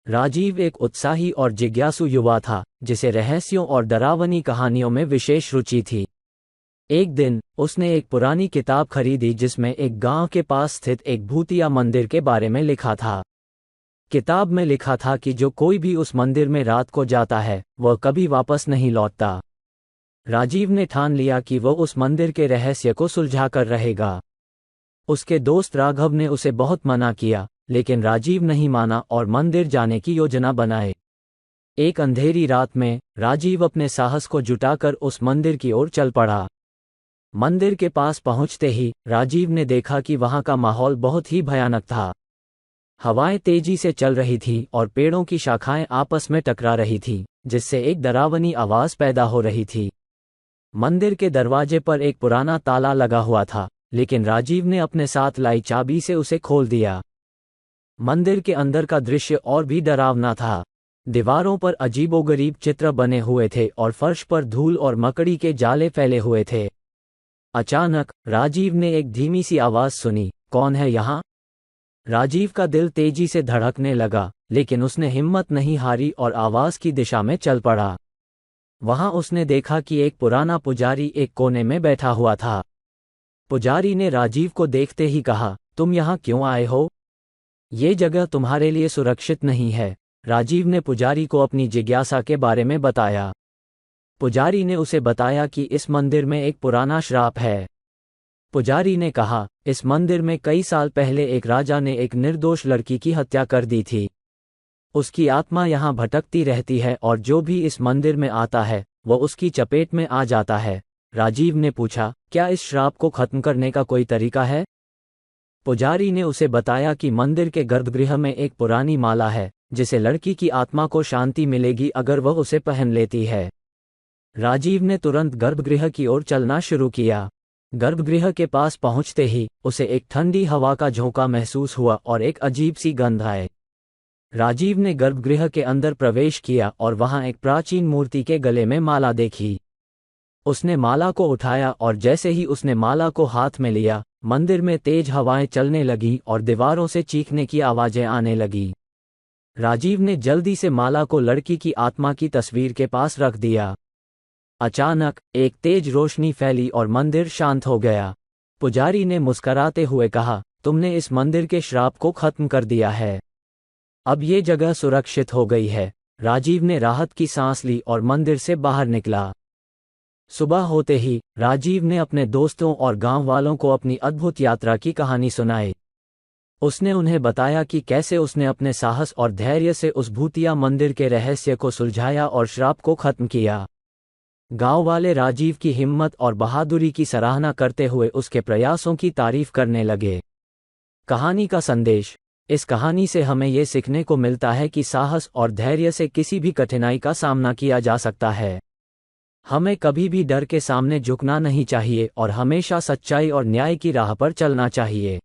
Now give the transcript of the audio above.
राजीव एक उत्साही और जिज्ञासु युवा था, जिसे रहस्यों और डरावनी कहानियों में विशेष रुचि थी। एक दिन उसने एक पुरानी किताब खरीदी जिसमें एक गांव के पास स्थित एक भूतिया मंदिर के बारे में लिखा था। किताब में लिखा था कि जो कोई भी उस मंदिर में रात को जाता है वह कभी वापस नहीं लौटता। राजीव ने ठान लिया कि वह उस मंदिर के रहस्य को सुलझा कर रहेगा। उसके दोस्त राघव ने उसे बहुत मना किया, लेकिन राजीव नहीं माना और मंदिर जाने की योजना बनाए। एक अंधेरी रात में राजीव अपने साहस को जुटाकर उस मंदिर की ओर चल पड़ा। मंदिर के पास पहुंचते ही राजीव ने देखा कि वहां का माहौल बहुत ही भयानक था। हवाएं तेजी से चल रही थी और पेड़ों की शाखाएं आपस में टकरा रही थी, जिससे एक डरावनी आवाज पैदा हो रही थी। मंदिर के दरवाजे पर एक पुराना ताला लगा हुआ था, लेकिन राजीव ने अपने साथ लाई चाबी से उसे खोल दिया। मंदिर के अंदर का दृश्य और भी डरावना था। दीवारों पर अजीबोगरीब चित्र बने हुए थे और फर्श पर धूल और मकड़ी के जाले फैले हुए थे। अचानक राजीव ने एक धीमी सी आवाज सुनी, कौन है यहाँ? राजीव का दिल तेजी से धड़कने लगा, लेकिन उसने हिम्मत नहीं हारी और आवाज की दिशा में चल पड़ा। वहां उसने देखा कि एक पुराना पुजारी एक कोने में बैठा हुआ था। पुजारी ने राजीव को देखते ही कहा, तुम यहाँ क्यों आए हो? ये जगह तुम्हारे लिए सुरक्षित नहीं है। राजीव ने पुजारी को अपनी जिज्ञासा के बारे में बताया। पुजारी ने उसे बताया कि इस मंदिर में एक पुराना श्राप है। पुजारी ने कहा, इस मंदिर में कई साल पहले एक राजा ने एक निर्दोष लड़की की हत्या कर दी थी। उसकी आत्मा यहाँ भटकती रहती है और जो भी इस मंदिर में आता है वह उसकी चपेट में आ जाता है। राजीव ने पूछा, क्या इस श्राप को खत्म करने का कोई तरीका है? पुजारी ने उसे बताया कि मंदिर के गर्भगृह में एक पुरानी माला है, जिसे लड़की की आत्मा को शांति मिलेगी अगर वह उसे पहन लेती है। राजीव ने तुरंत गर्भगृह की ओर चलना शुरू किया। गर्भगृह के पास पहुंचते ही उसे एक ठंडी हवा का झोंका महसूस हुआ और एक अजीब सी गंध आई। राजीव ने गर्भगृह के अंदर प्रवेश किया और वहां एक प्राचीन मूर्ति के गले में माला देखी। उसने माला को उठाया और जैसे ही उसने माला को हाथ में लिया, मंदिर में तेज हवाएं चलने लगीं और दीवारों से चीखने की आवाजें आने लगीं। राजीव ने जल्दी से माला को लड़की की आत्मा की तस्वीर के पास रख दिया। अचानक एक तेज रोशनी फैली और मंदिर शांत हो गया। पुजारी ने मुस्कुराते हुए कहा, तुमने इस मंदिर के श्राप को खत्म कर दिया है। अब ये जगह सुरक्षित हो गई है। राजीव ने राहत की सांस ली और मंदिर से बाहर निकला। सुबह होते ही राजीव ने अपने दोस्तों और गांव वालों को अपनी अद्भुत यात्रा की कहानी सुनाई। उसने उन्हें बताया कि कैसे उसने अपने साहस और धैर्य से उस भूतिया मंदिर के रहस्य को सुलझाया और श्राप को खत्म किया। गांव वाले राजीव की हिम्मत और बहादुरी की सराहना करते हुए उसके प्रयासों की तारीफ करने लगे। कहानी का संदेश: इस कहानी से हमें ये सीखने को मिलता है कि साहस और धैर्य से किसी भी कठिनाई का सामना किया जा सकता है। हमें कभी भी डर के सामने झुकना नहीं चाहिए और हमेशा सच्चाई और न्याय की राह पर चलना चाहिए।